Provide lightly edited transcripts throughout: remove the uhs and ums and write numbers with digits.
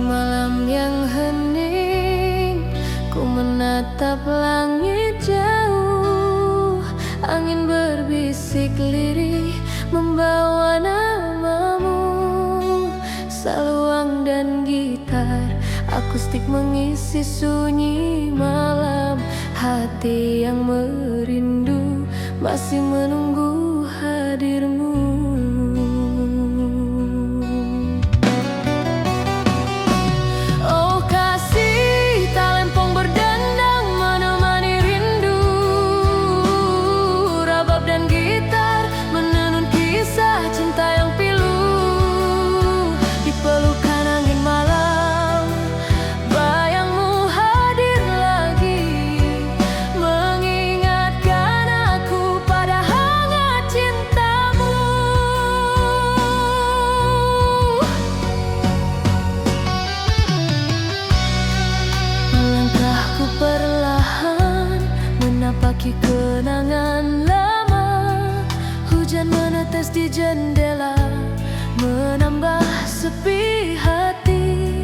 malam yang hening, ku menatap langit jauh. Angin berbisik lirih membawa namamu. Saluang dan gitar akustik mengisi sunyi malam. Hati yang merindu masih menunggu hadirmu. Menapaki kenangan lama, hujan menetes di jendela, menambah sepi hati.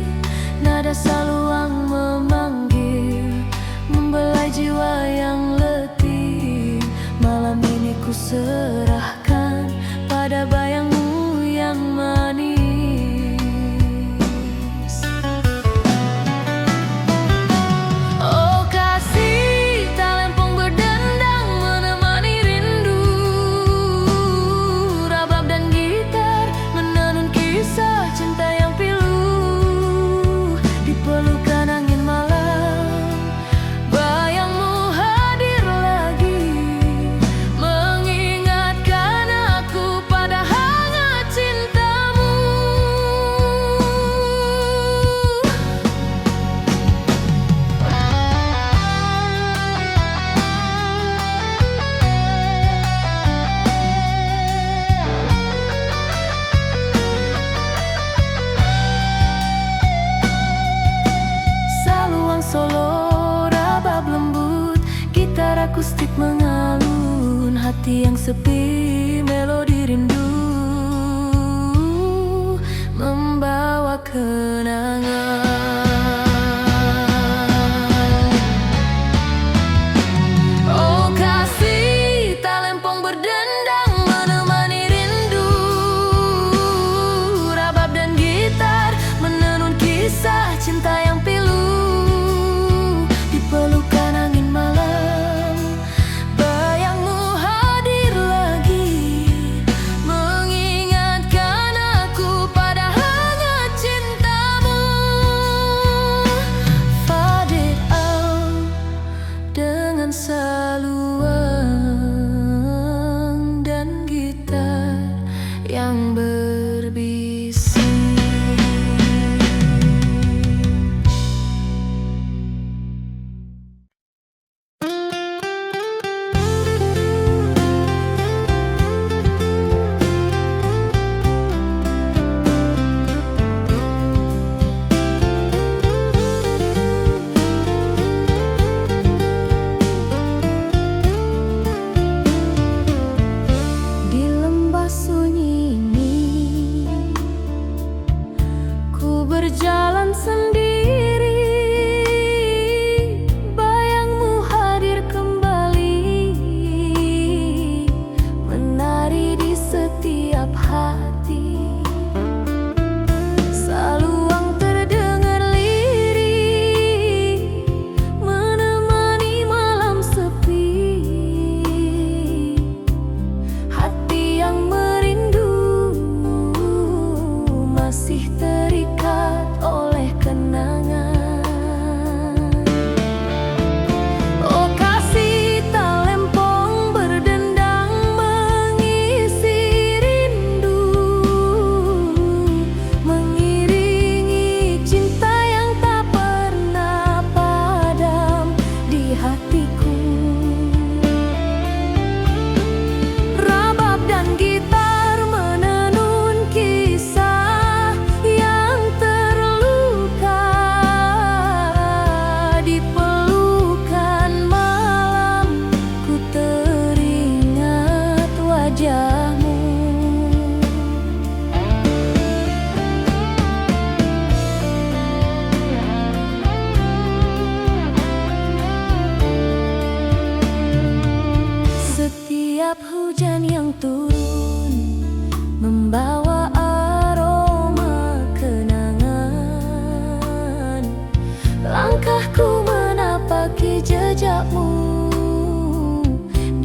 Nada saluang memanggil, membelai jiwa yang letih. Malam ini ku serahkan pada bayangmu yang manis. Solo rabab lembut, gitar akustik mengalun. Hati yang sepi, melodi rindu membawa kenangan. Oh kasih, talempong berdendang menemani rindu. Rabab dan gitar menenun kisah cinta yang pilu. Pelukan angin malam, bayangmu hadir lagi, mengingatkan aku pada hangat cintamu. Faded out dengan saluang dan gitar yang berbisik. Berjalan sendiri, bayangmu hadir kembali, menari di setiap hati. Saluang terdengar lirih, menemani malam sepi. Hati yang merindu masih terikat oleh kenangan.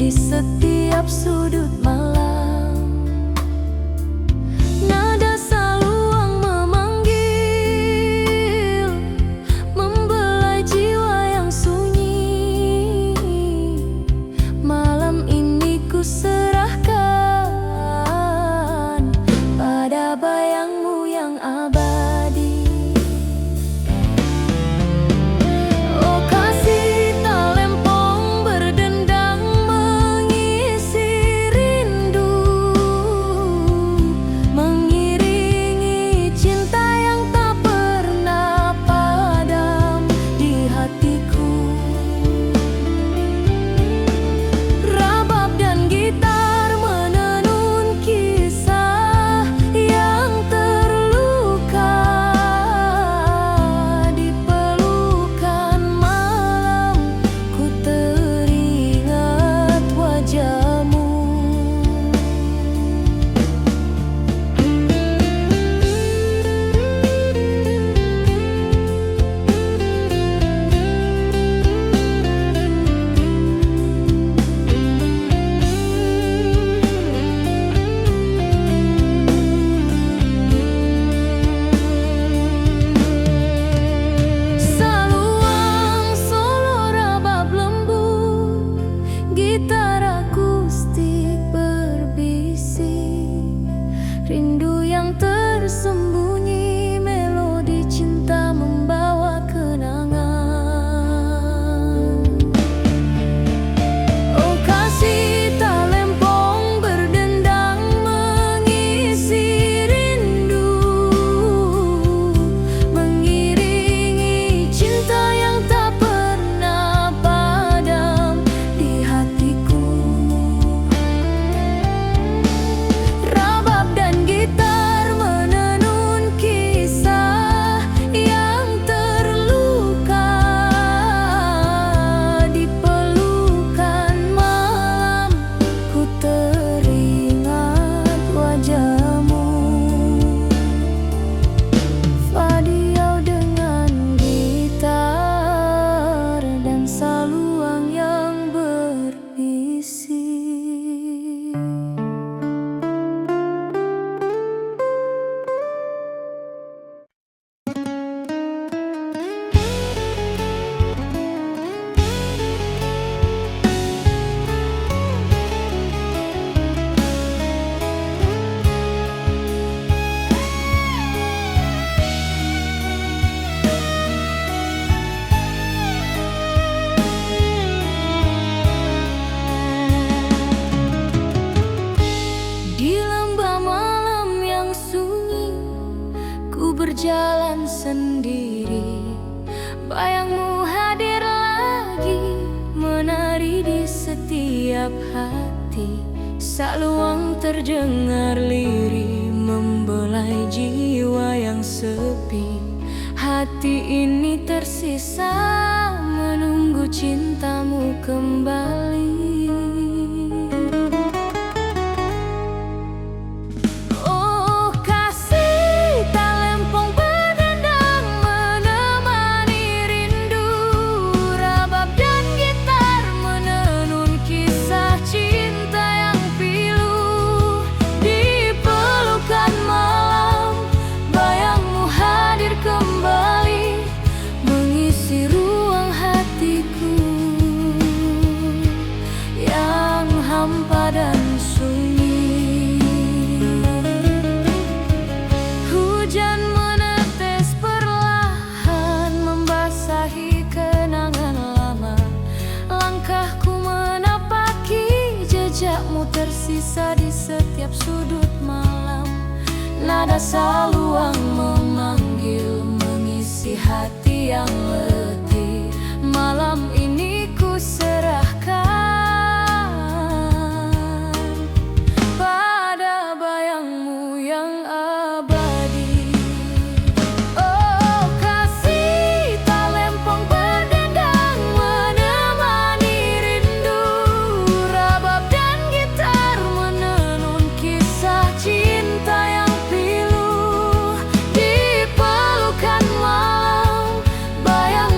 di setiap sudut malam. Nada saluang memanggil, membelai jiwa yang sunyi. Malam ini ku serahkan pada bayangmu yang abadi. Oh kasih talempong berdendang mengisi rindu, mengiringi cinta yang tak pernah padam di hatiku. Rabab dan gitar menenun kisah yang terluka. Di pelukan malam ku teringat wajahmu. Saluang solo rabab lembut, gitar akustik berbisik, rindu yang tersembunyi, melodi cinta membawa kenangan. Oh kasih talempong berdendang mengisi rindu, mengiringi cinta yang tak pernah padam di hatiku. Rabab dan gitar menenun kisah yang terluka. Di pelukan malam ku teringat wajahmu. Fadiau dengan gitar dan saluang yang berbisik. Di lembah malam yang sunyi, ku berjalan sendiri. Bayangmu hadir lagi, menari di setiap hati. Saluang terdengar lirih, membelai jiwa yang sepi. Hati ini tersisa menunggu cintamu kembali. Oh kasih talempong berdendang menemani rindu, rabab dan gitar menenun kisah cinta yang pilu. Di pelukan malam bayangmu hadir kembali, mengisi ruang hatiku yang hampa dan sunyi. Hujan menetes perlahan membasahi kenangan lama. Langkahku menapaki jejakmu tersisa di setiap sudut malam. Nada saluang memanggil, mengisi hati yang letih. Malam ini ku serahkan pada bayangmu yang abadi. Oh kasih talempong berdendang menemani rindu, rabab dan gitar menenun kisah cinta yang pilu. Di pelukan malam bayang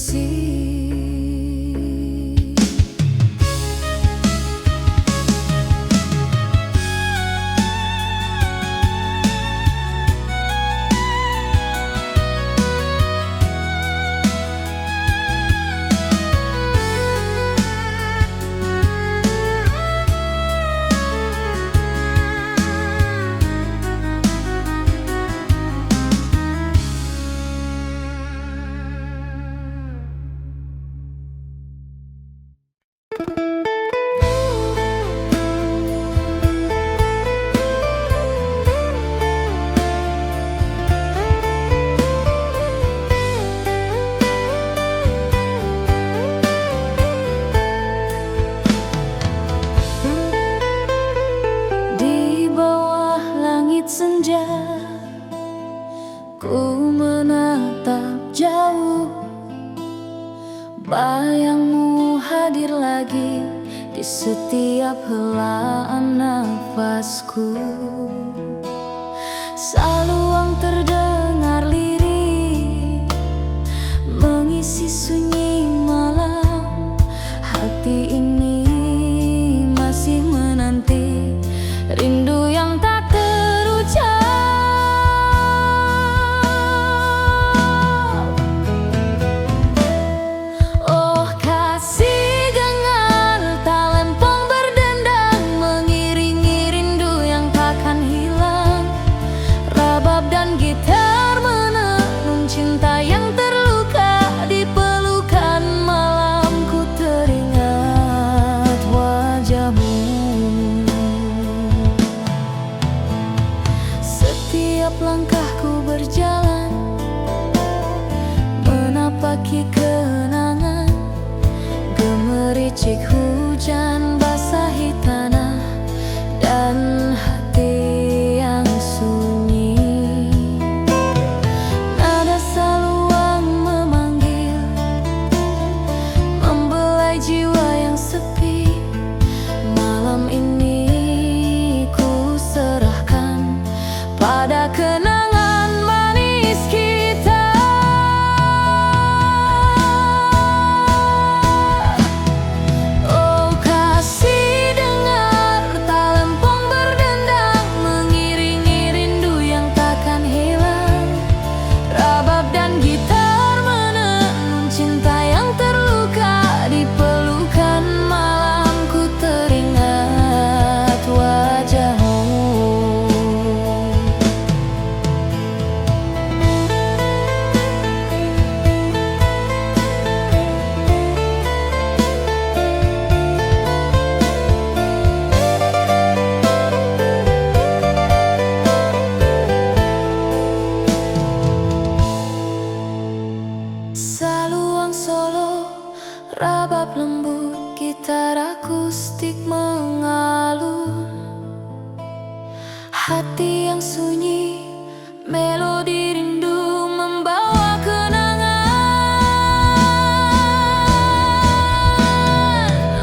bersih. Di bawah langit senja, ku menatap jauh, bayangmu hadir lagi di setiap helaan nafasku. Saluang terdengar lirih, mengisi sunyi malam. Hati ini masih menanti rindu yang tak terucap. Oh kasih, dengar tak lempeng berdendang, mengiringi rindu yang takkan hilang. Rabab dan gitar menenun cinta yang terluka, di pelukan malamku teringat wajahmu. Setiap langkahku berjalan, menapaki kenangan, gemericik hujan basahi tanah dan hati yang sunyi. Nada saluang memanggil, membelai jiwa yang sepi. Malam ini ku serahkan pada kenangan manis kita. Oh kasih, dengar tak lempeng berdendang, mengiringi rindu yang takkan hilang. Rabab dan gitar menenun cinta yang terluka, di pelukan malamku teringat wajahmu. Saluang solo, rabab lembut, gitar akustik mengalun. Hati yang sunyi, melodi rindu membawa kenangan.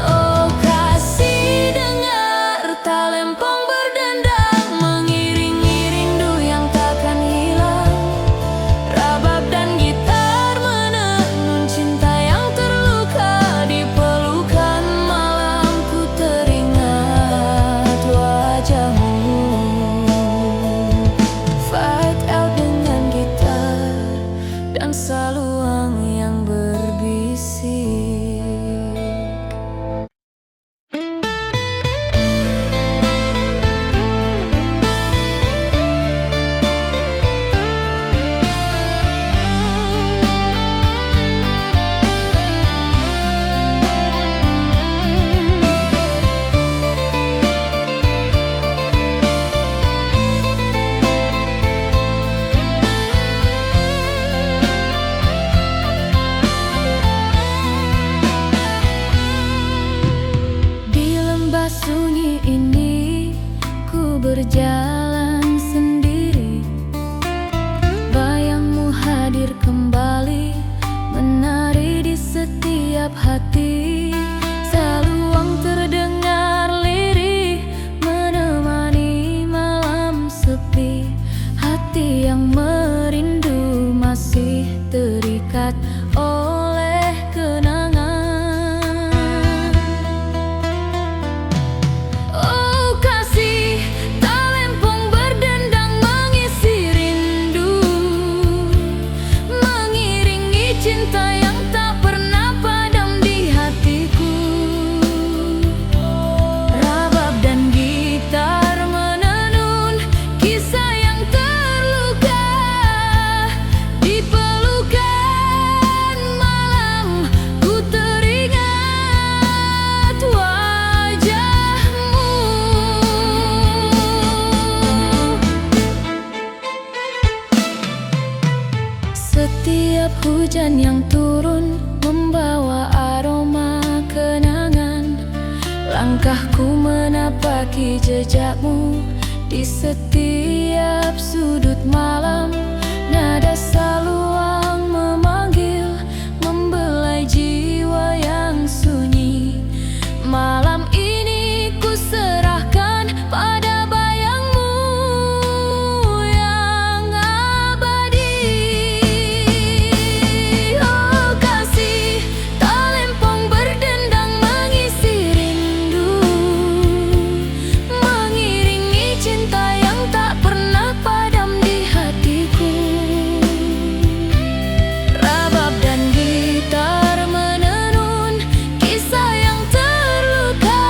Oh kasih, dengar tak lempeng berdendang, mengiringi rindu yang takkan hilang. Rabab dan gitar menenun cinta yang terluka, di pelukan malamku teringat wajahmu. Fight out dengan gitar dan saluang yang berbisik. Di lembah sunyi ini ku berjalan sendiri, bayangmu hadir kembali, menari di setiap hati. Saluang terdengar lirih, menemani malam sepi. Hati yang merindu masih terikat oleh Hujan yang turun membawa aroma kenangan. Langkahku menapaki jejakmu di setiap sudut malam. Nada saluang memanggil, membelai jiwa yang sunyi. Malam ini ku serahkan pada bayangmu yang abadi. Oh kasih, talempong berdendang mengisi rindu, mengiringi cinta yang tak pernah padam di hatiku. Rabab dan gitar menenun kisah yang terluka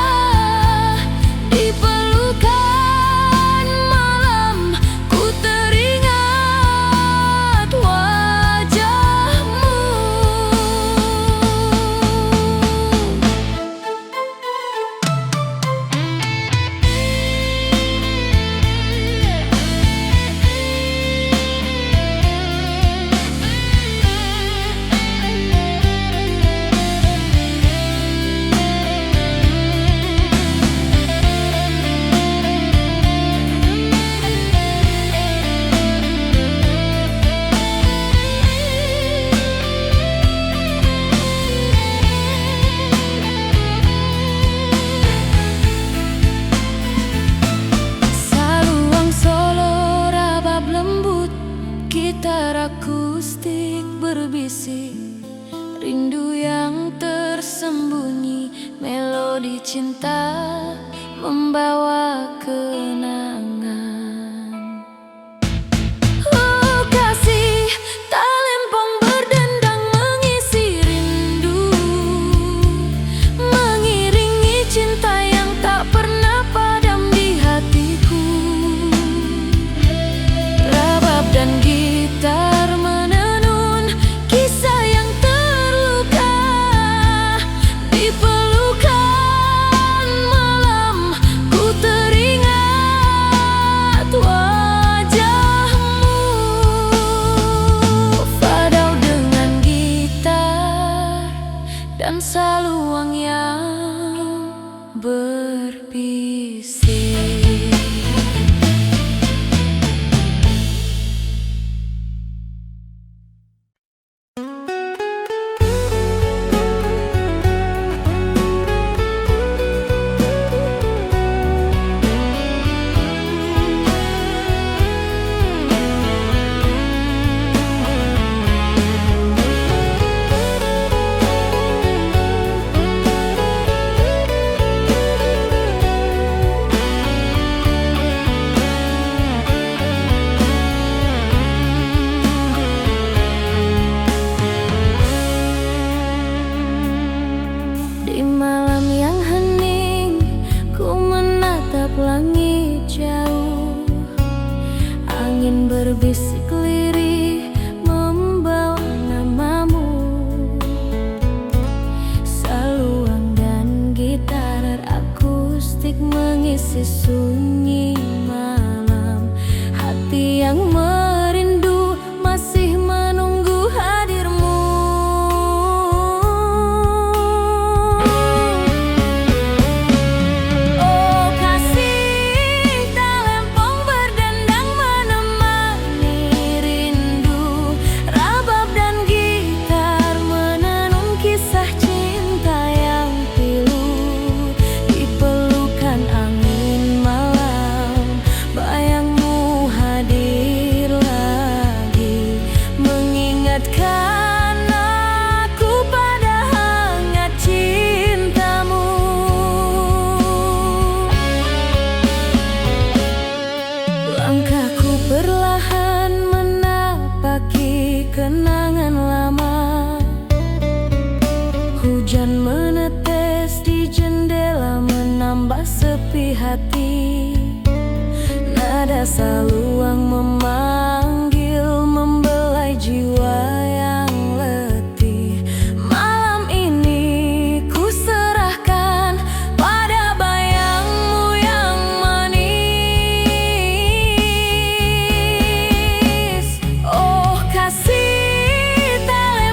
di pelukan malam. Ku teringat wajahmu. Saluang solo, rabab lembut, gitar akustik berbisik, rindu yang tersembunyi, melodi cinta membawa kenangan. Oh kasih, talempong berdendang mengisi rindu, mengiringi cinta yang tak pernah padam di hatiku. Rabab dan gitar menenun kisah yang terluka di pelukan malam. Ku teringat wajahmu. Fadau dengan gitar dan saluang yang berbisik. Di malam yang hening, ku menatap langit jauh. Angin berbisik lirih membawa namamu. Saluang dan gitar akustik mengisi sunyi malam. Hati yang merindu masih menunggu hadirmu. Oh kasih, talempong berdendang menemani rindu. Rabab dan gitar menenun kisah cinta yang pilu di pelukan angin malam. Bayangmu hadir lagi, mengingatkan aku pada hangat cintamu. Langkahku perlahan menapaki kenangan lama. Hujan menetes di jendela menambah sepi hati. Nada saluang memanggil, membelai jiwa yang letih. Malam ini ku serahkan pada bayangmu yang manis. Oh kasih, talempong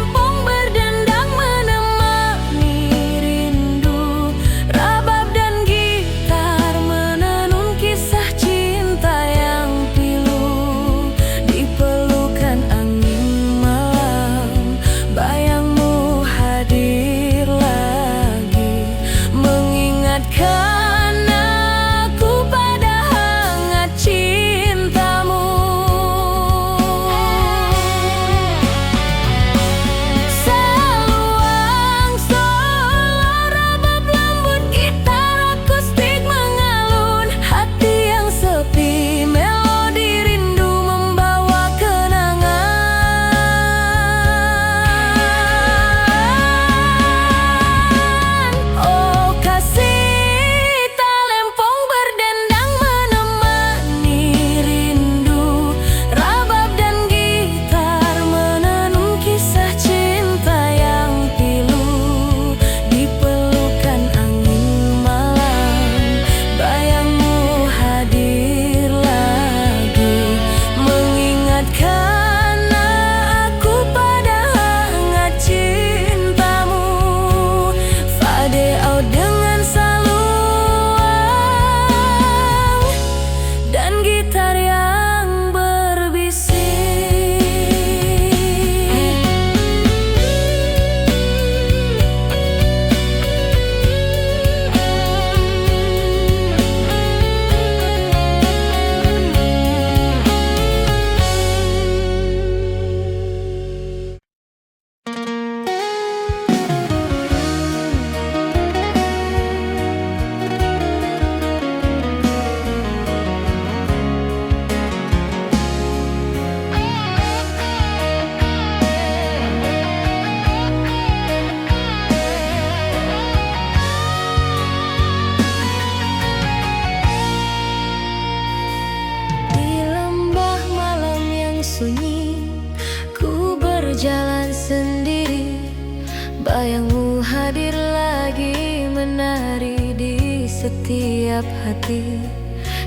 Bayangmu hadir lagi, menari di setiap hati.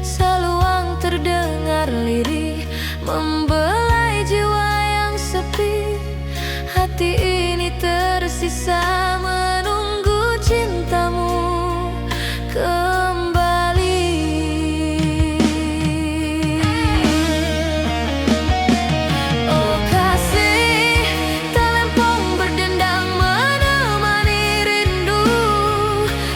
Seluang terdengar lirih, membelai jiwa yang sepi. Hati ini tersisa menunggu cintamu kembali. Oh kasih, talempong berdendang menemani rindu.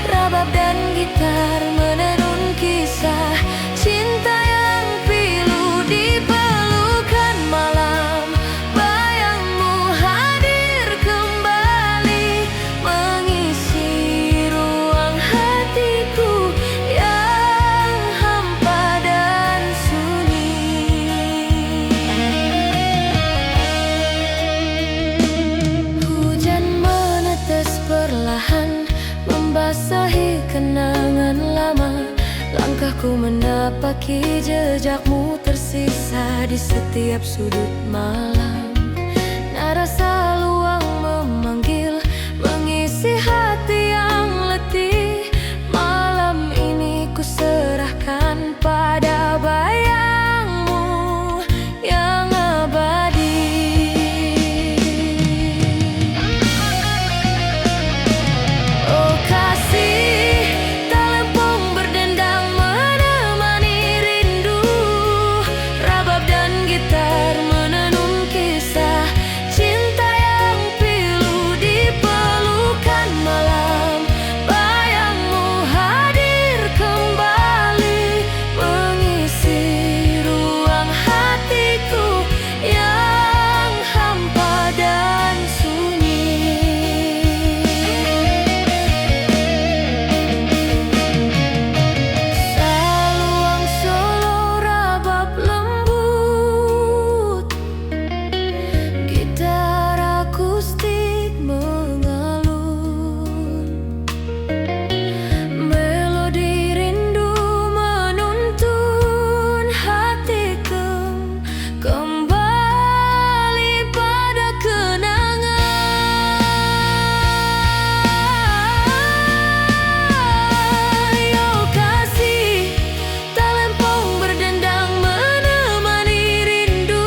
Rabab dan gitar menenun kisah cinta yang pilu di pelukan malam. Bayangmu hadir kembali, mengisi ruang hatiku yang hampa dan sunyi. Hujan menetes perlahan, membasahi kenangan lama. Langkahku menapaki jejakmu tersisa di setiap sudut malam. Nada saluang memanggil, mengisi hati yang letih. Malam ini ku serahkan pada bayangmu yang abadi. Oh kasih, talempong berdendang menemani rindu. Rabab dan gitar menenun kisah cinta yang pilu di pelukan malam. Bayangmu hadir kembali, mengisi ruang hatiku yang hampa dan sunyi. Saluang solo rabab lembut, gitar akustik mengalun. Melodi rindu menuntun hatiku kembali pada kenangan. Yo kasih, talempong berdendang menemani rindu.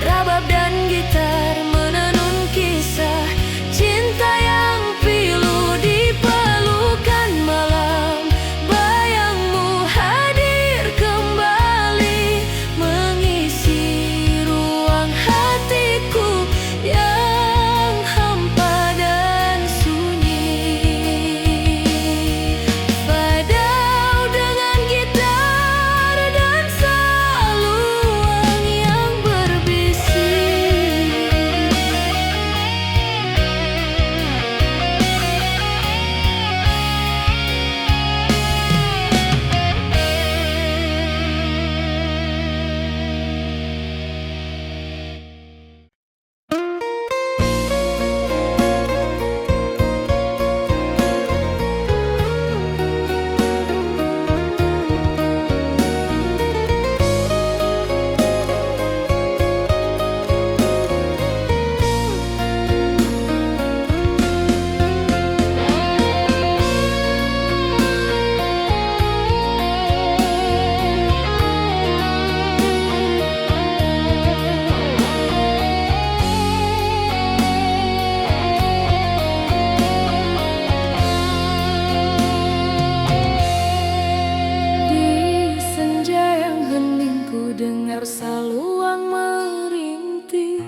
Rabab dan gitar menenun kisah cinta yang pilu di pelukan malam. Bayangmu hadir kembali, mengisi ruang hatiku yang hampa dan sunyi. Fadau dengan gitar dan saluang yang berbisik. Di senja yang hening ku dengar saluang merintih.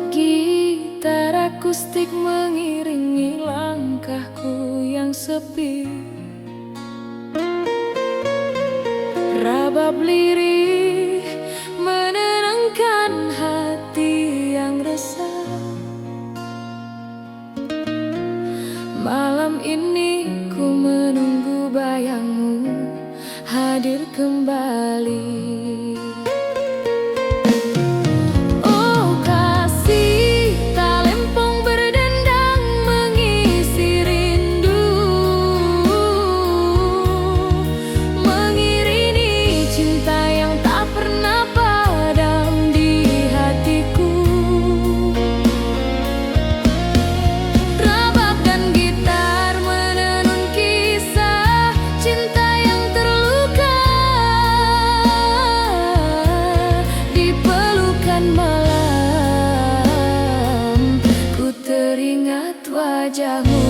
Gitar akustik mengiringi langkahku yang sepi. Rabab lirih menenangkan hati yang resah. Malam ini ku menunggu bayangmu hadir kembali. Oh kasih, talempong berdendang mengisi rindu. Mengiringi cinta yang tak pernah padam di hatiku. wajahmu.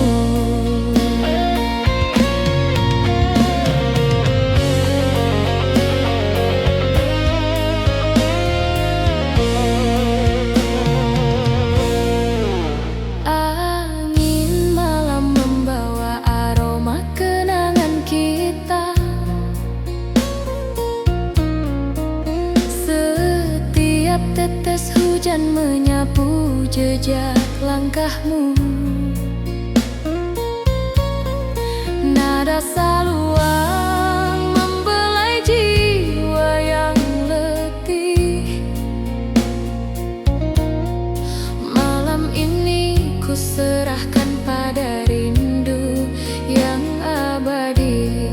Angin malam membawa aroma kenangan kita. Setiap tetes hujan menyapu jejak langkahmu. Nada saluang membelai jiwa yang letih. Malam ini ku serahkan pada rindu yang abadi.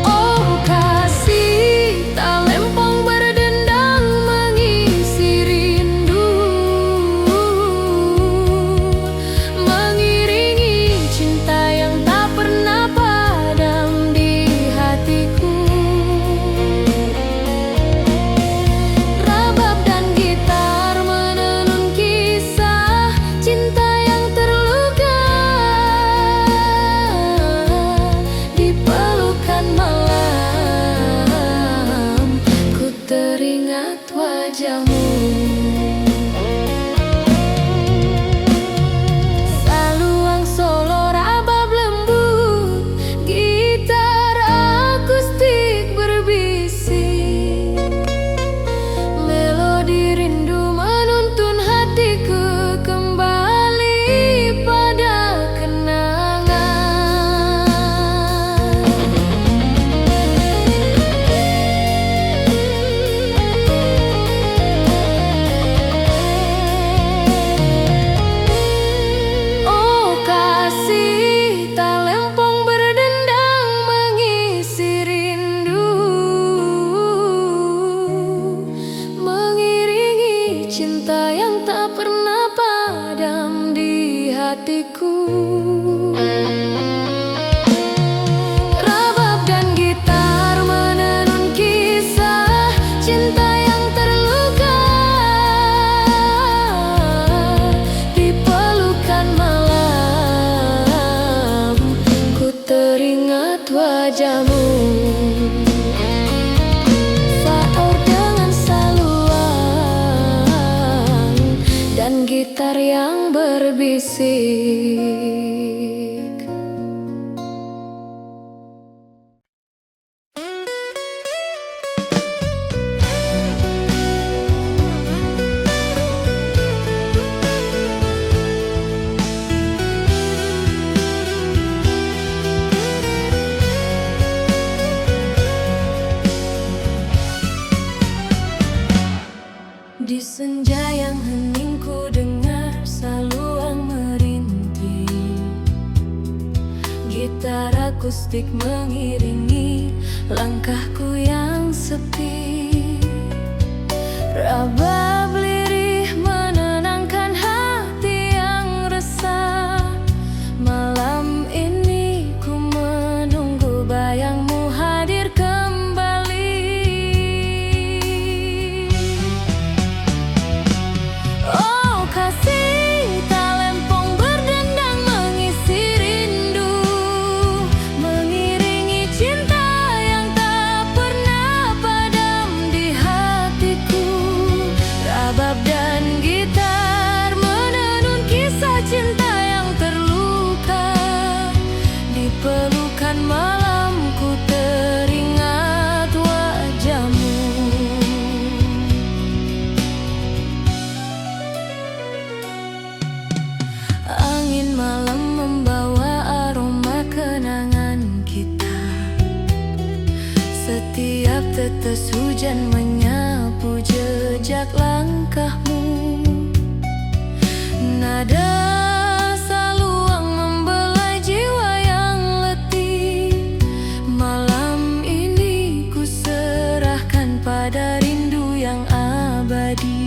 Oh kasih, tak lempong berdendang mengisi rindu, mengiringi cinta yang tak pernah padam di hatiku. Rabab dan gitar menenun kisah cinta yang terluka. Di pelukan malam ku teringat wajahmu. Saluang solo rabab lembut, gitar akustik berbisik. Melodi rindu menuntun hatiku kembali pada kenangan. Oh kasih, tak lempong berdendang mengisi rindu, mengiringi cinta yang tak pernah padam di hatiku. Rabab dan gitar menenun kisah cinta yang terluka. Di pelukan malam ku teringat wajahmu. Saur dengan saluang dan gitar yang berbisik. Di senja yang hening ku dengar saluang merintih. Gitar akustik mengiringi langkahku yang sepi. Rabab lirih menenangkan hati yang resah. Malam ini ku menunggu bayangmu hadir kembali. Oh kasih, tak lempong berdendang mengisi rindu, mengiringi cinta yang tak pernah padam di hatiku. Rabab dan gitar menenun kisah cinta yang terluka. Di pelukan malam ku teringat wajahmu. Angin malam membawa aroma kenangan kita. Setiap tetes hujan menyapu jejak langkahmu. Nada saluang membelai jiwa yang letih. Malam ini ku serahkan pada rindu yang abadi.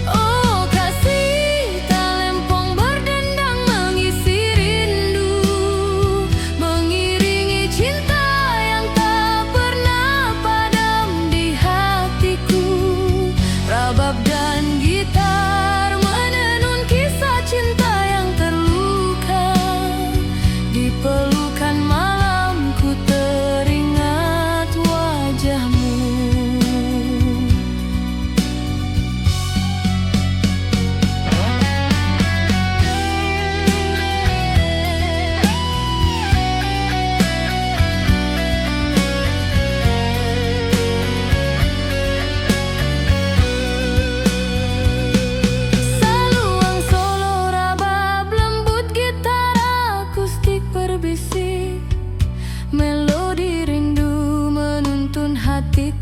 Oh kasih, tak lempong berdendang mengisi rindu, mengiringi cinta yang tak pernah padam di hatiku.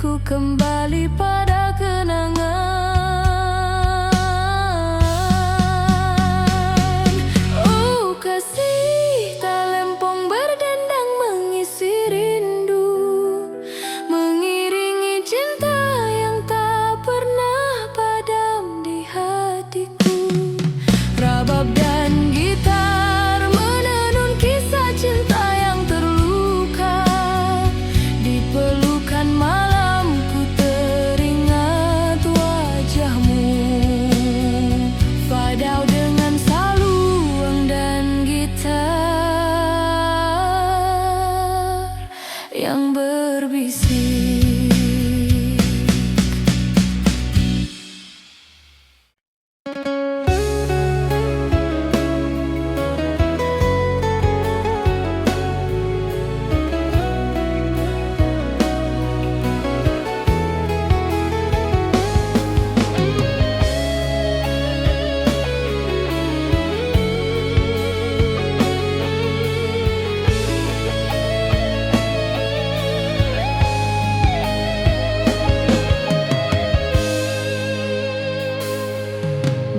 hatiku kembali pada kenangan. Oh kasih talempong berdendang mengisi rindu, mengiringi cinta yang tak pernah padam di hatiku. Rabab dan gitar menenun kisah cinta yang terluka. Di pelukan malamku teringat wajahmu. Fadau dengan saluang dan gitar yang berbisik.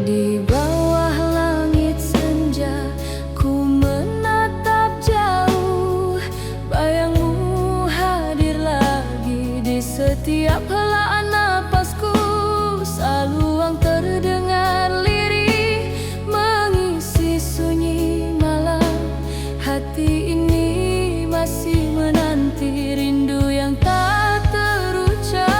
Di bawah langit senja, ku menatap jauh. Bayangmu hadir lagi di setiap helaan napasku. Saluang terdengar lirih, mengisi sunyi malam. Hati ini masih menanti rindu yang tak terucap.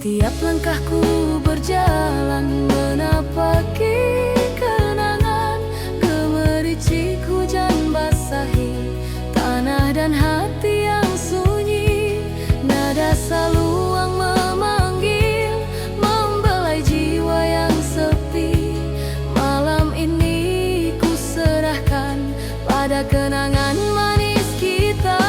Setiap langkahku berjalan menapaki kenangan. Gemericik hujan basahi tanah dan hati yang sunyi. Nada saluang memanggil, membelai jiwa yang sepi. Malam ini ku serahkan pada kenangan manis kita.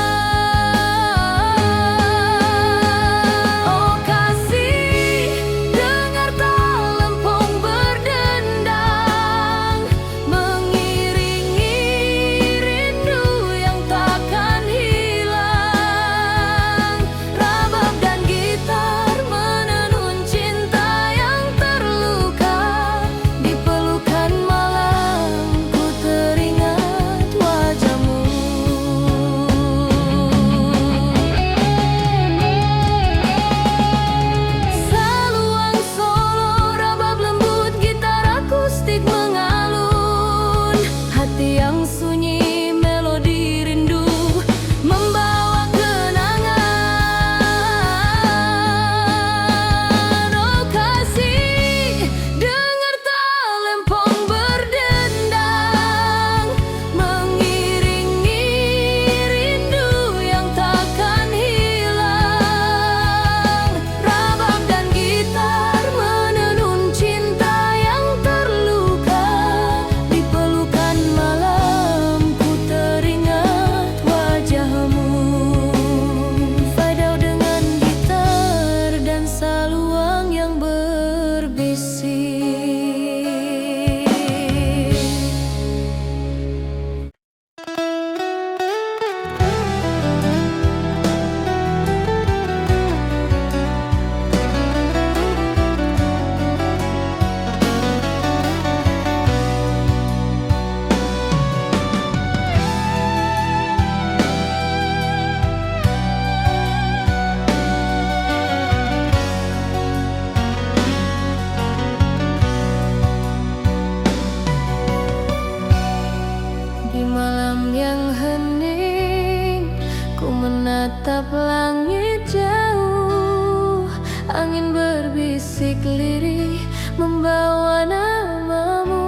Menatap langit jauh, angin berbisik lirih membawa namamu.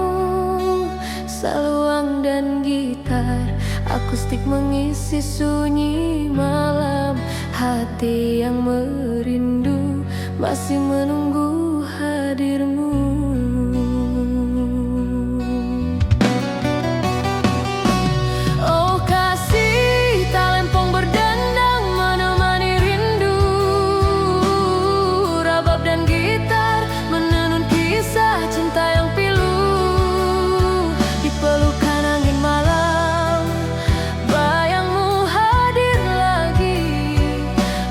Saluang dan gitar akustik mengisi sunyi malam. hati yang merindu masih menunggu hadirmu. Oh kasih, talempong berdendang menemani rindu, rabab dan gitar menenun kisah cinta yang pilu. Di pelukan angin malam, bayangmu hadir lagi,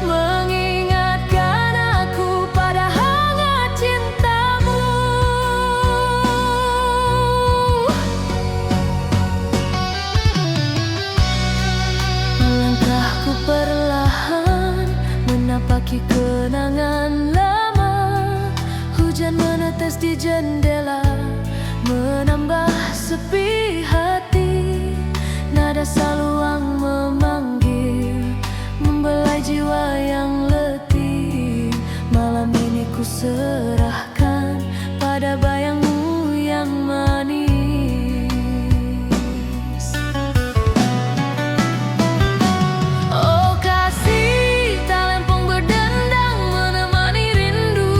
mengingatkan aku pada hangat cintamu. Melangkahku perlahan menapaki kenangan lama, hujan menetes di jendela menambah sepi hati, nada saluang memanggil, membelai jiwa yang letih. Malam ini ku serahkan pada bayangmu yang manis. Oh kasih, talempong berdendang menemani rindu,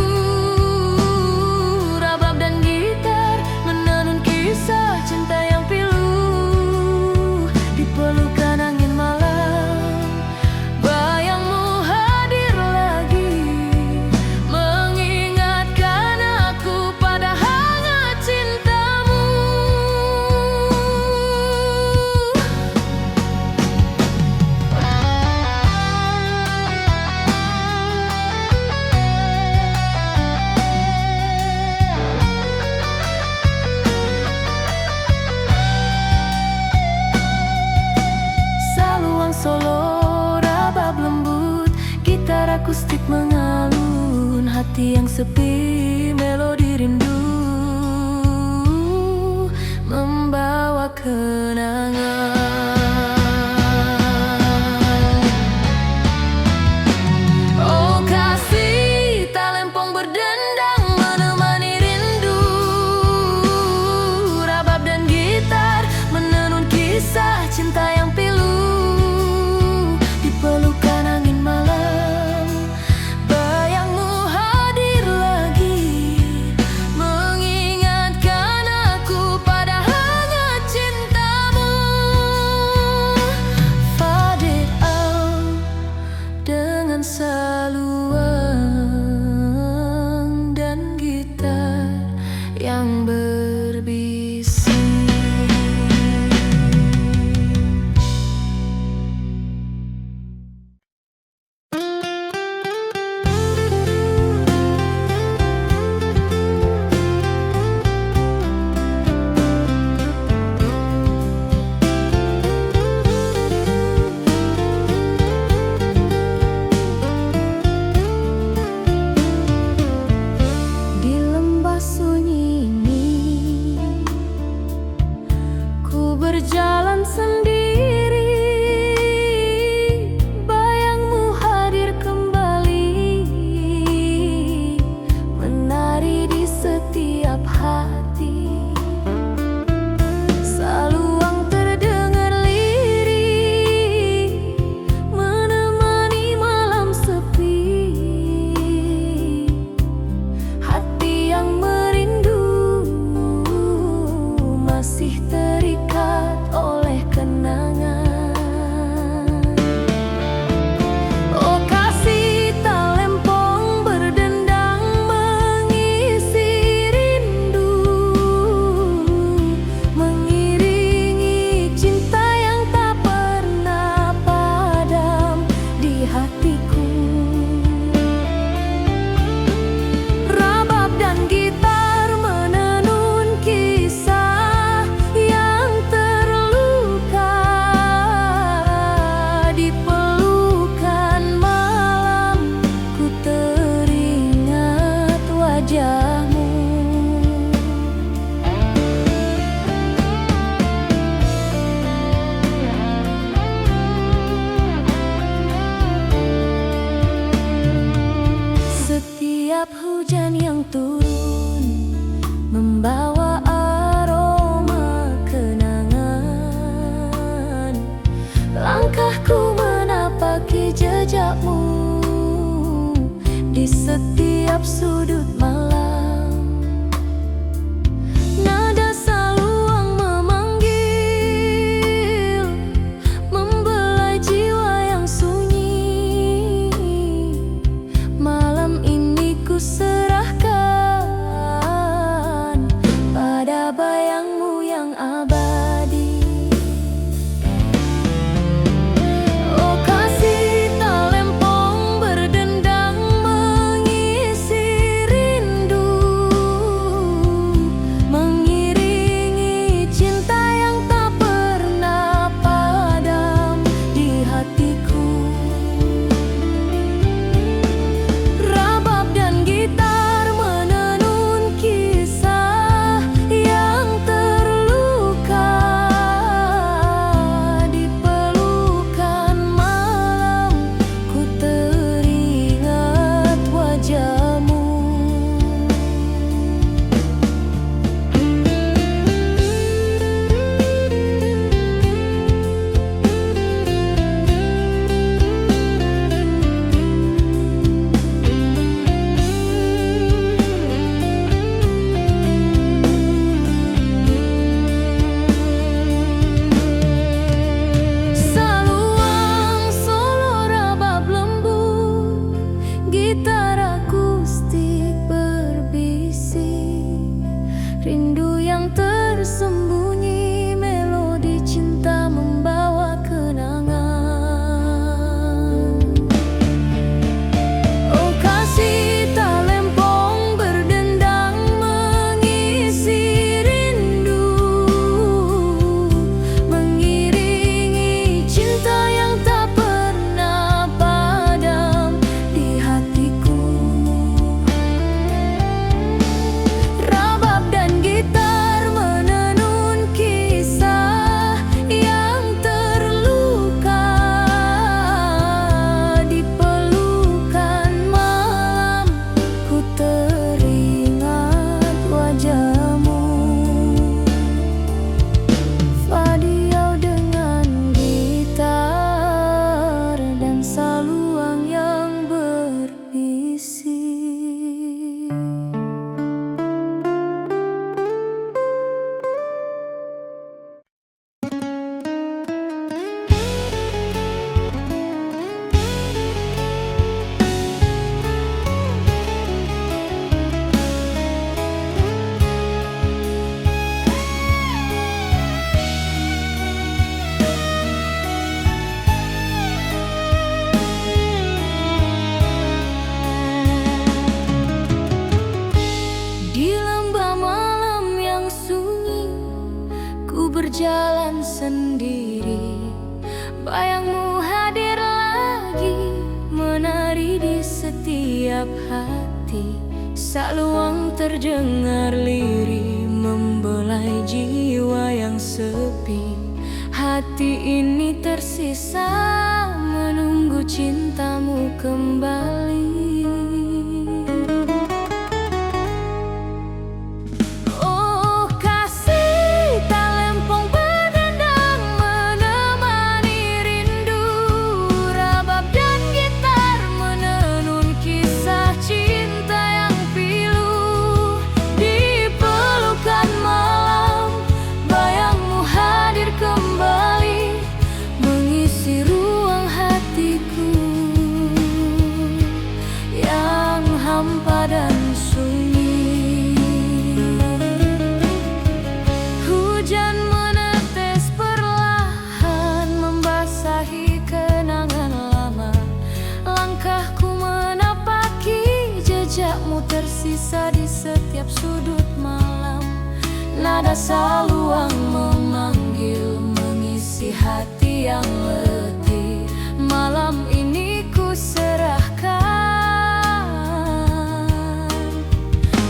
rabab dan gitar menenun kisah cinta yang pilu. Di pelukan angin malam, bayangmu hadir lagi, mengingatkan aku pada hangat cintamu. Saluang solo, rabab lembut, gitar akustik mengalun, hati yang sepi, melodi rindu membawa kenangan. Oh kasih, talempong berdendang menemani rindu, rabab dan gitar menenun kisah cinta yang pilu. Di pelukan angin malam, bayangmu hadir lagi, mengingatkan aku pada hangat cintamu. Faded out dengan saluang dan gitar yang berbisik. Di lembah sunyi ini, ku berjalan sendiri, bayangmu hadir kembali, menari di setiap hati. Saluang terdengar lirih, menemani malam sepi, hati yang merindu masih terikat oleh kenangan. Oh kasih, talempong berdendang mengisi rindu, mengiringi cinta yang tak pernah padam di hatiku. Rabab dan gitar menenun kisah yang terluka. Di pelukan malam, ku teringat wajahmu. setiap sudut malam. Nada saluang memanggil, membelai jiwa yang sunyi. Malam ini ku serahkan pada bayangmu yang abadi. Oh kasih talempong berdendang mengisi rindu, mengiringi cinta yang tak pernah padam di hatiku. Rabab dan gitar menenun kisah yang terluka. Di pelukan malam ku teringat wajahmu. Saluang solo rabab lembut, gitar akustik berbisik, rindu yang tersembunyi, melodi cinta membawa kenangan. Oh kasih talempong berdendang mengisi rindu, mengiringi cinta yang tak pernah padam di hatiku. Rabab dan gitar menenun kisah yang terluka. Di pelukan malam ku teringat wajahmu. Fadiau dengan gitar dan saluang yang berbisik. Di lembah malam yang sunyi, ku berjalan sendiri. Bayangmu hadir lagi, menari di setiap hati. Saluang terdengar lirih, membelai jiwa yang sepi. Hati ini tersisa menunggu cintamu kembali. Oh kasih talempong berdendang menemani rindu, rabab dan gitar menenun kisah cinta yang pilu. Di pelukan malam bayangmu hadir kembali, mengisi ruang hatiku yang hampa dan sunyi. Hujan menetes perlahan, membasahi kenangan lama. Langkahku menapaki jejakmu tersisa di setiap sudut malam. Nada saluang memanggil, mengisi hati yang letih. Malam ini ku serahkan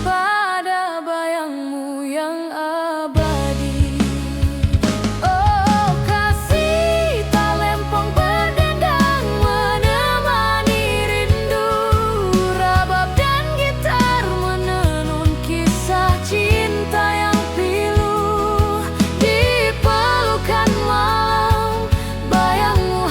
pada bayangmu yang abadi. Oh kasih talempong berdendang menemani rindu, rabab dan gitar menenun kisah cinta yang pilu. Di pelukan malam bayangmu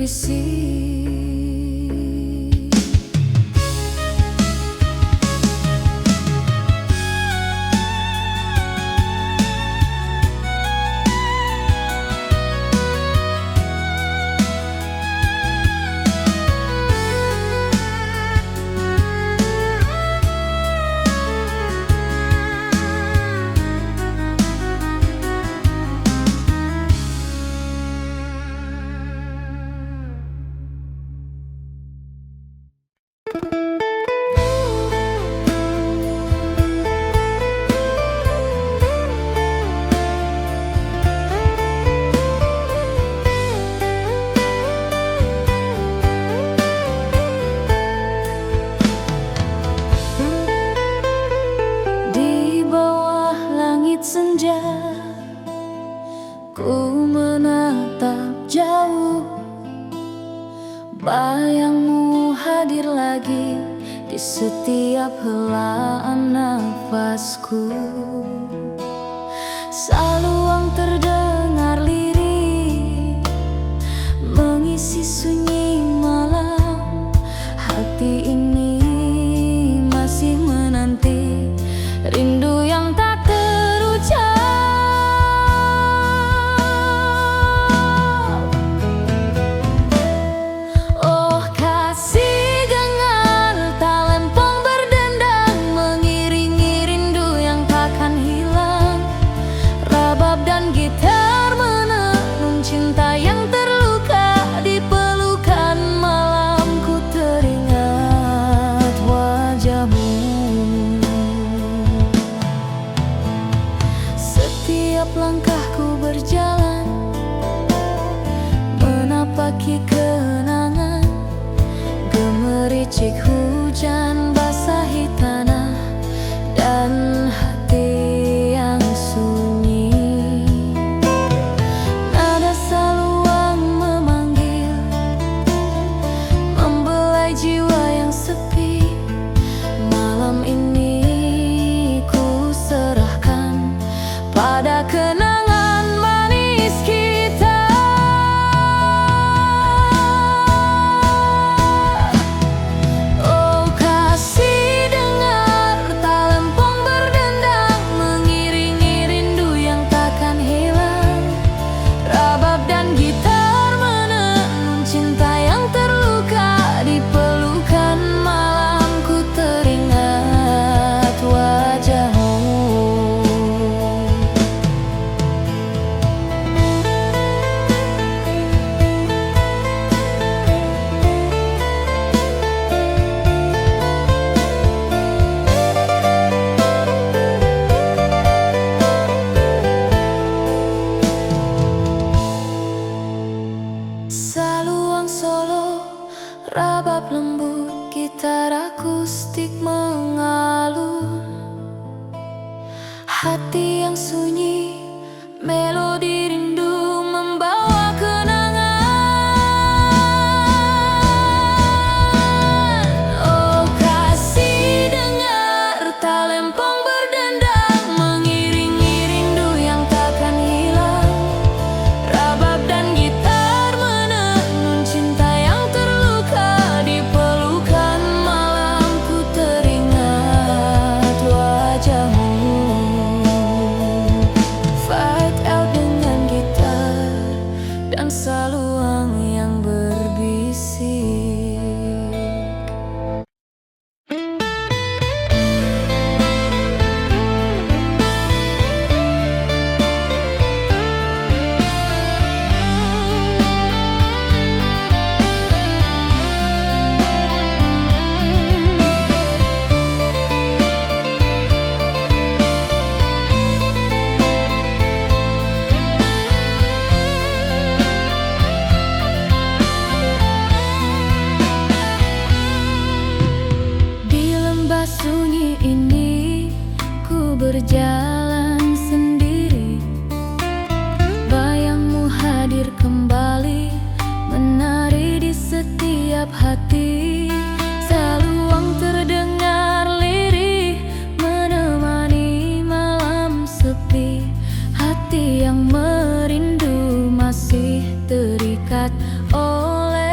berbisik. Senja, ku menatap jauh, bayangmu hadir lagi di setiap helaan nafasku. Saluang terdengar lirih, mengisi sunyi malam. Hati ini masih menanti rindu yang tak langkahku berjalan, menapaki kenangan. Gemericik hujan basahi tanah dan hati yang sunyi. Nada saluang memanggil, membelai jiwa yang sepi. Malam ini ku serahkan pada kenangan manis kita. Oh kasih, dengar talempong berdendang, mengiringi rindu yang takkan hilang. Rabab dan gitar menenun cinta yang terluka. Di pelukan malam ku teringat wajahmu. Saluang solo, rabab lembut, gitar akustik mengalun. Hati yang sunyi, melodi rindu membawa kenangan. Oh kasih, dengar talempong berdendang, mengiringi rindu yang takkan hilang. Rabab dan gitar menenun cinta yang terluka. Di pelukan malam ku teringat wajahmu. Fight out dengan gitar dan saluang yang berbisik. Sunyi ini ku berjalan sendiri, bayangmu hadir kembali, menari di setiap hati. Saluang terdengar lirih, menemani malam sepi. Hati yang merindu masih terikat oleh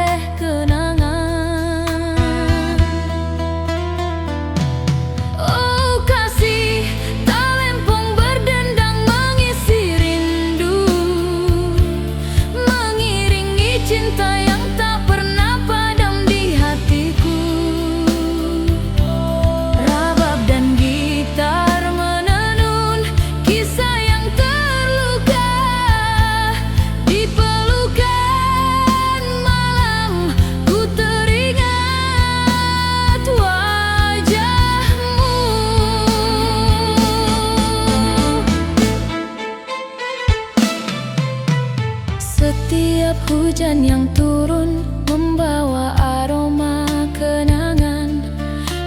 Hujan yang turun membawa aroma kenangan.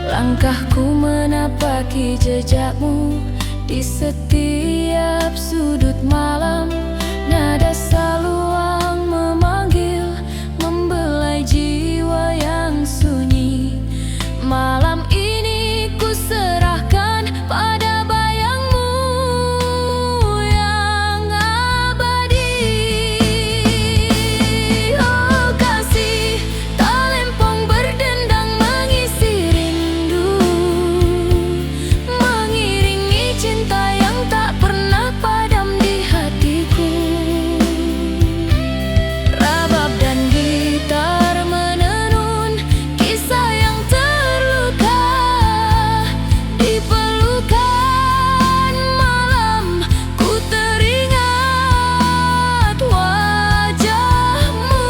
Langkahku menapaki jejakmu di setiap sudut malam. Nada saluang memanggil, membelai jiwa yang sunyi. Malam ini ku serahkan pada bayangmu yang abadi. Oh kasih, talempong berdendang mengisi rindu, mengiringi cinta yang tak pernah padam di hatiku. Rabab dan gitar menenun kisah yang terluka di pelukan malam. Ku teringat wajahmu.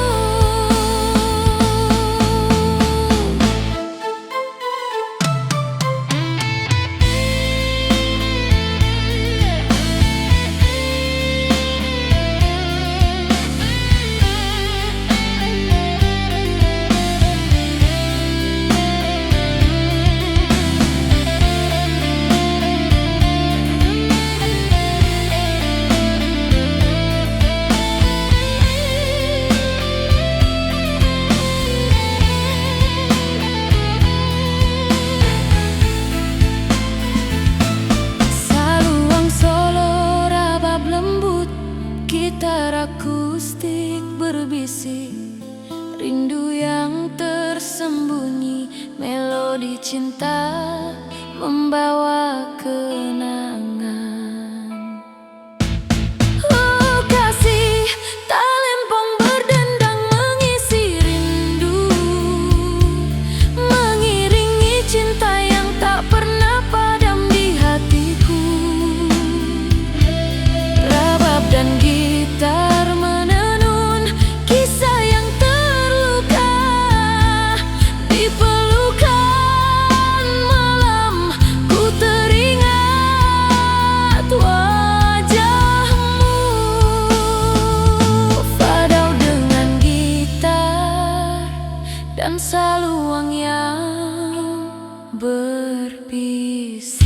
Saluang solo, rabab lembut, gitar akustik berbisik, rindu yang tersembunyi, melodi cinta membawa kenangan. Oh kasih, talempong berdendang mengisi rindu, mengiringi cinta yang tak pernah padam di hatiku. Rabab dan gitar menenun kisah yang terluka di pelukan malam. Ku teringat wajahmu. Fadau dengan gitar dan saluang yang berbisik.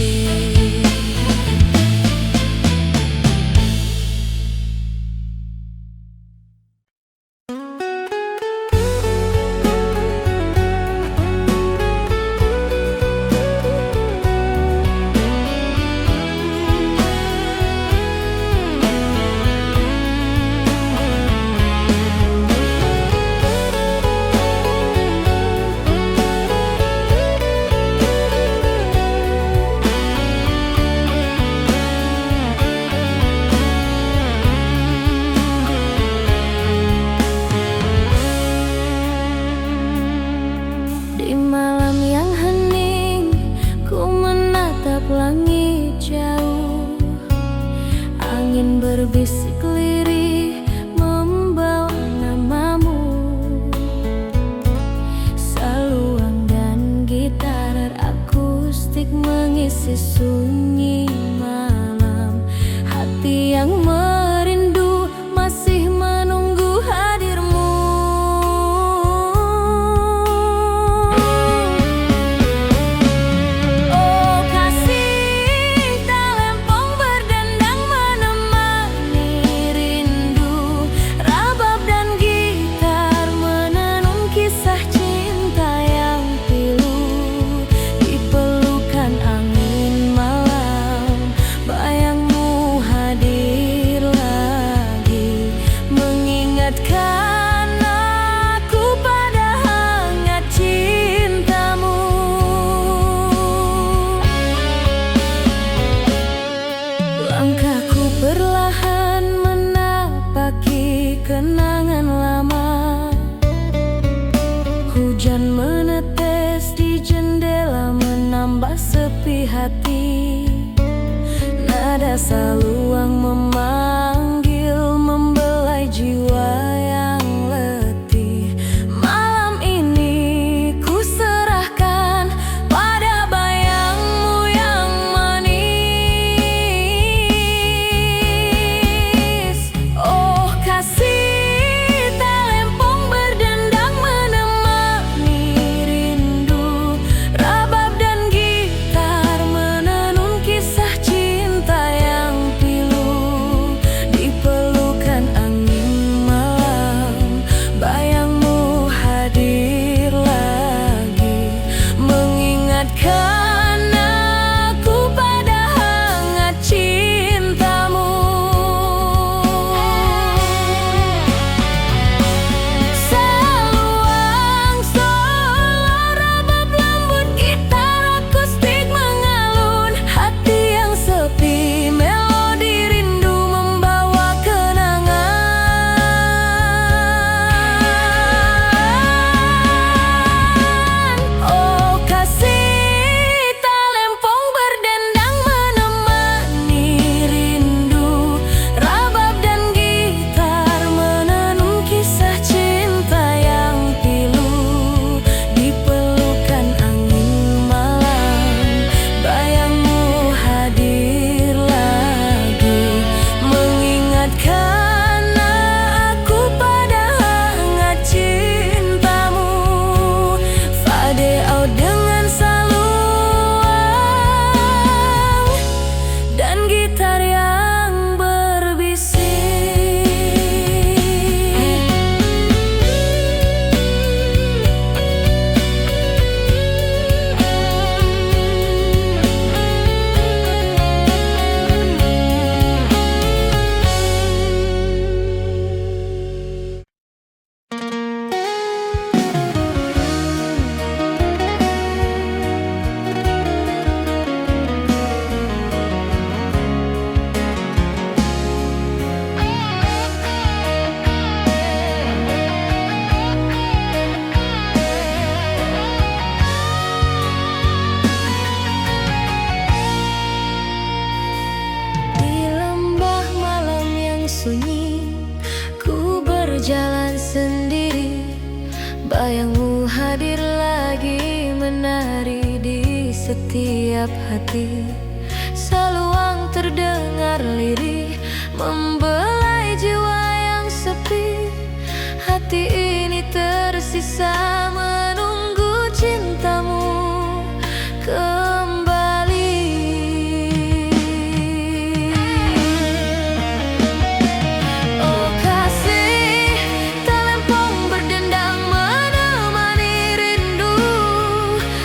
Di malam yang hening, ku menatap langit jauh. Angin berbisik lirih membawa namamu. Saluang dan gitar akustik mengisi sunyi malam. Hati yang merindu masih menunggu hadirmu. Oh kasih, talempong berdendang menemani rindu. Rabab dan gitar menenun kisah cinta yang pilu di pelukan angin malam. Bayangmu hadir lagi, mengingatkan aku pada hangat cintamu. Langkahku perlahan menapaki kenangan lama. Hujan menetes di jendela menambah sepi hati. Nada saluang memanggil, membelai jiwa yang letih. Malam ini ku serahkan pada bayangmu yang manis. Oh kasih, talempong setiap hati. Seluang terdengar lirih, membelai jiwa yang sepi. Hati ini tersisa menunggu cintamu kembali. Oh kasih, talempong berdendang menemani rindu.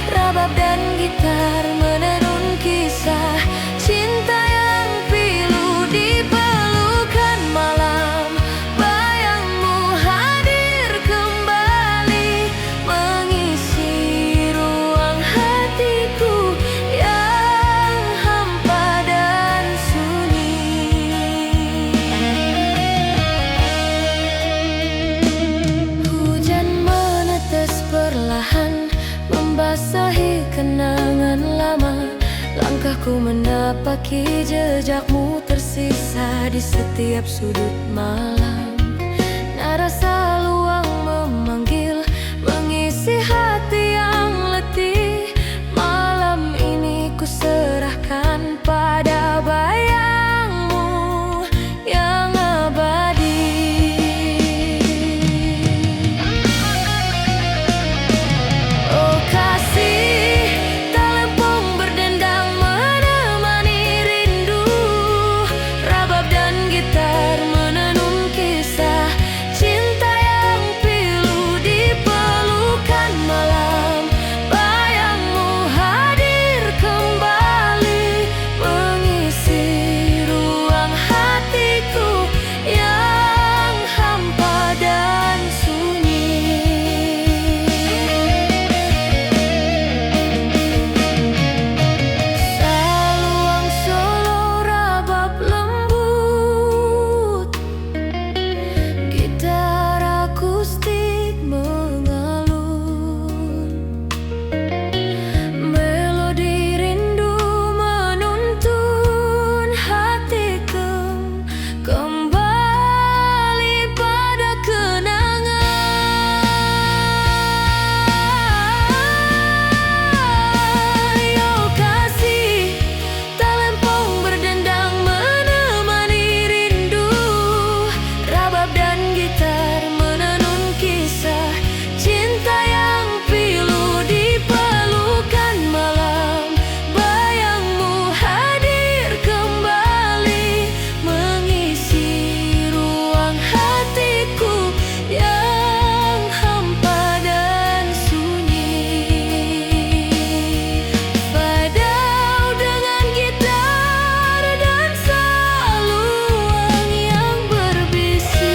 Rabab dan gitar menenun kisah cinta yang pilu di pelukan malam. Bayangmu hadir kembali, mengisi ruang hatiku yang hampa dan sunyi. Hujan menetes perlahan, membasahi kenangan lama. Langkahku menapaki jejakmu tersisa di setiap sudut malam. Nada saluang memanggil, mengisi hati yang letih. Malam ini ku serahkan pada bayangmu yang abadi. Oh kasih, talempong berdendang menemani rindu. Rabab dan gitar menenun kisah cinta yang pilu di pelukan malam. Bayangmu hadir kembali, mengisi ruang hatiku yang hampa dan sunyi. Saluang solo rabab lembut, gitar akustik mengalun. Melodi rindu menuntun hatiku kembali pada kenangan. Yo kasih, talempong berdendang menemani rindu. Rabab dan gitar menenun kisah cinta yang pilu di pelukan malam. Bayangmu hadir kembali, mengisi ruang hatiku yang hampa dan sunyi. Fadau dengan gitar dan saluang yang berbisik.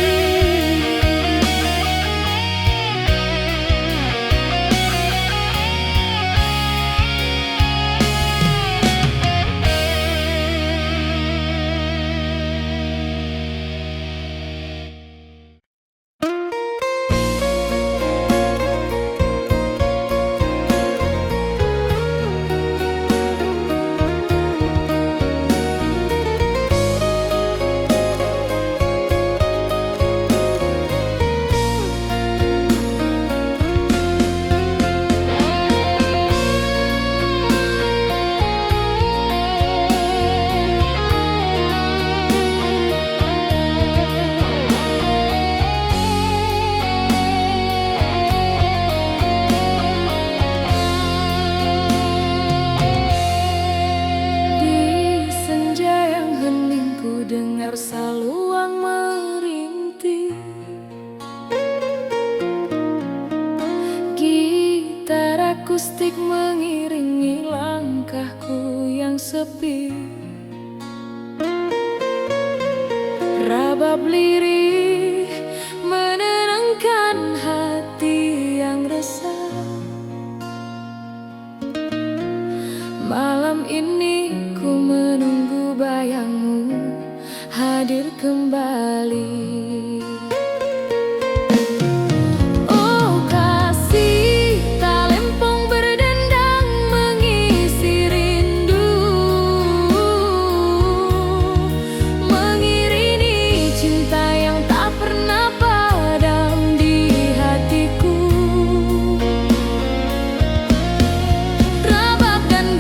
Di senja yang hening ku dengar saluang merintih. Gitar akustik mengiringi langkahku yang sepi. Rabab lirih menenangkan hati yang resah. Malam ini ku menunggu bayangmu hadir kembali. Oh kasih, talempong berdendang mengisi rindu. Mengiringi cinta yang tak pernah padam di hatiku. Rabab dan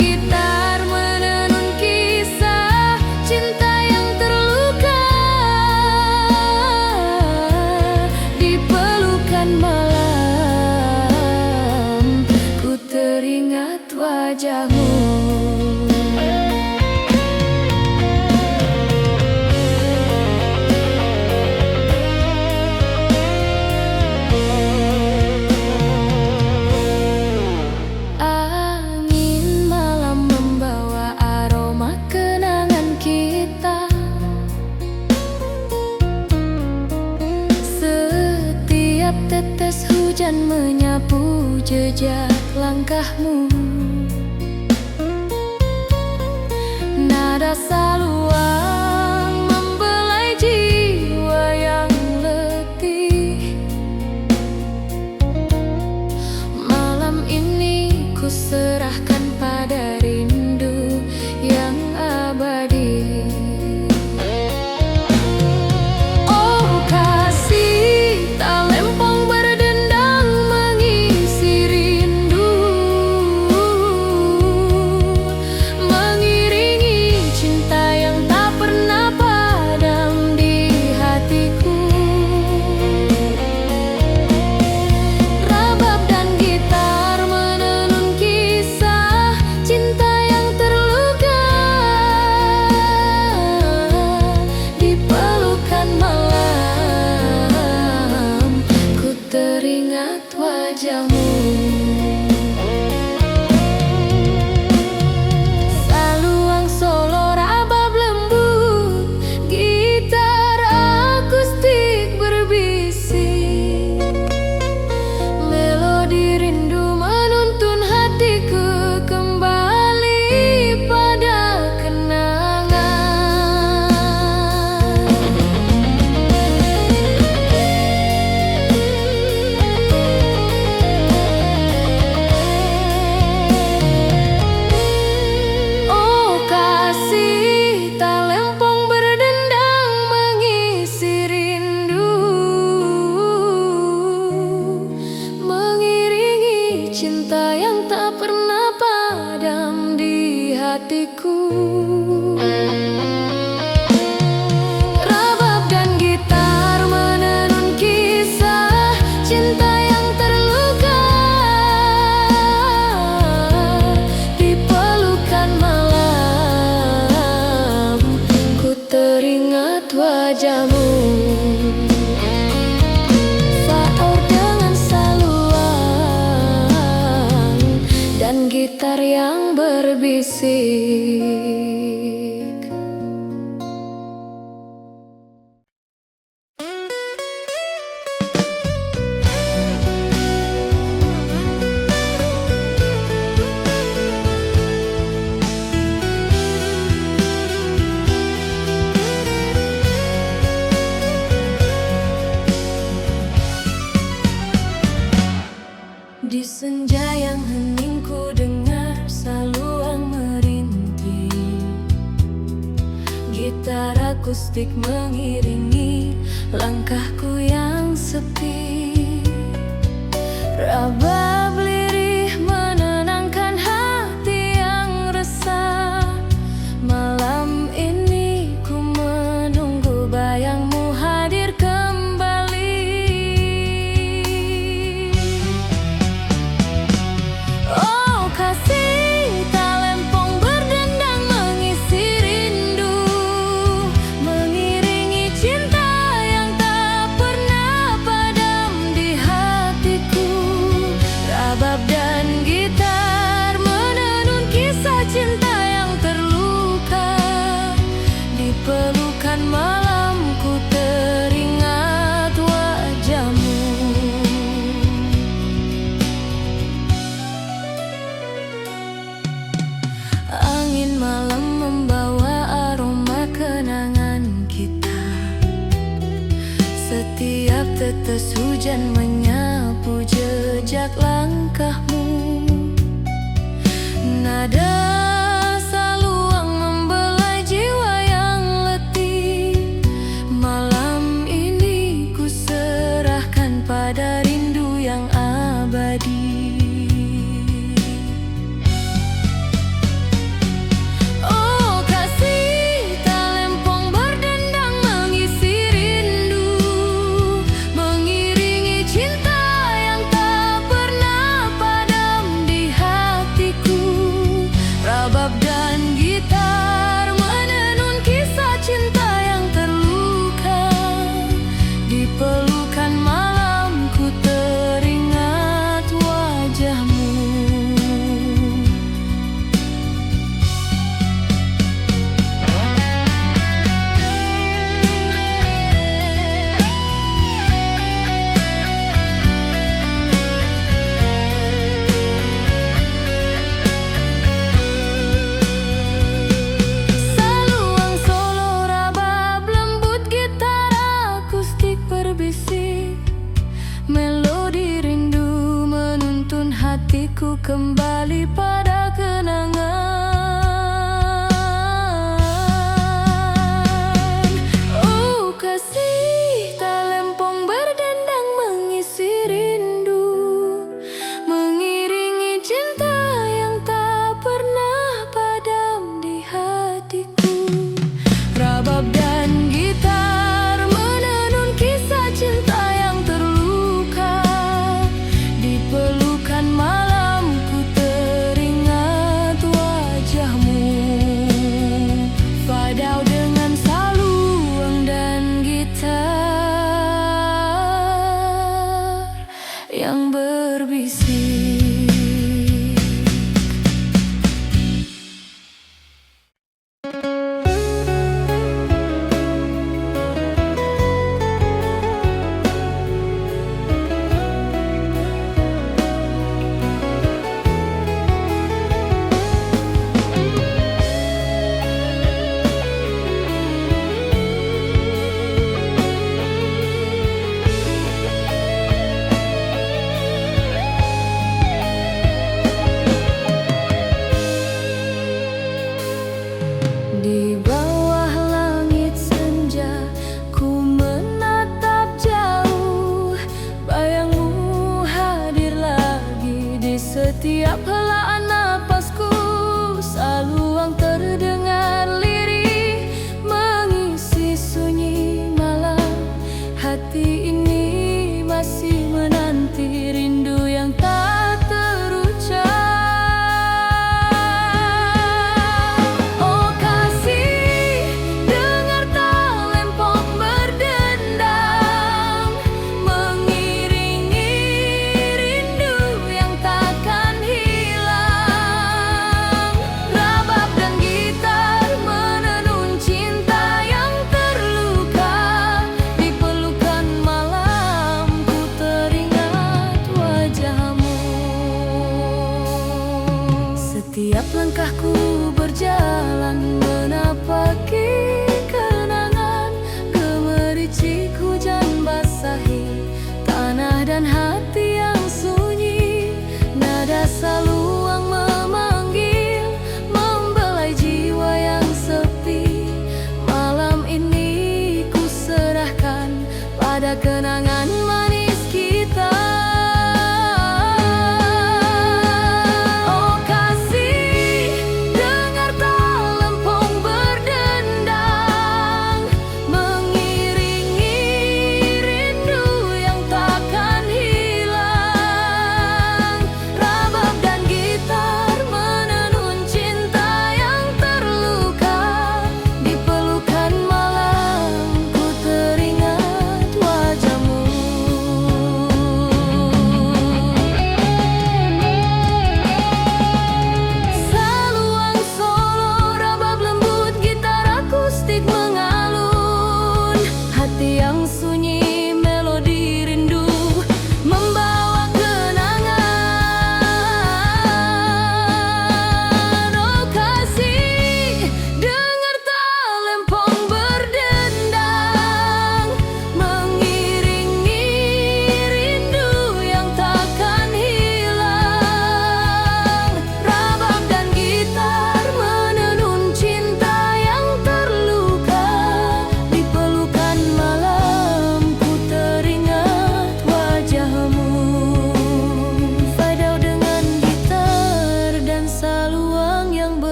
jejak langkahmu. Nada saluang membelai jiwa yang letih. Malam ini ku serahkan pada rindu yang abadi. Oh kasih, talempong berdendang mengisi rindu, mengiringi cinta yang tak pernah padam di hatiku. Rabab dan gitar menenun kisah cinta yang terluka. Di pelukan malam ku teringat wajahmu. Saluang solo rabab lembut, gitar akustik berbisik. Melodi rindu menuntun hatiku kembali pada kenangan. Oh kasih, talempong berdendang mengisi rindu, mengiringi cinta yang tak pernah padam di hatiku. Rabab dan gitar menenun kisah cinta yang terluka. Di pelukan malam ku teringat wajahmu. Saur dengan saluang dan gitar yang berbisik. Di senja yang hening ku dengar saluang merintih, gitar akustik mengiringi langkahku yang sepi. Rabab lirih menenangkan hati yang resah. Malam ini ku menunggu bayangmu hadir kembali. Oh kasih, talempong berdendang mengisi rindu, mengiringi cinta yang tak pernah padam di hatiku. Rabab dan gitar menenun kisah cinta yang terluka. Di pelukan malam ku teringat wajahmu. Angin malam membawa aroma kenangan kita. Setiap tetes hujan menyapu jejak langkahmu. Nada saluang membelai jiwa yang letih. Malam ini ku serahkan pada rindu yang abadi. Oh kasih, talempong berdendang mengisi rindu, mengiringi cinta yang tak pernah padam di hatiku. Rabab dan gitar menenun kisah cinta yang terluka. Di pelukan malam ku teringat wajahmu. berjalan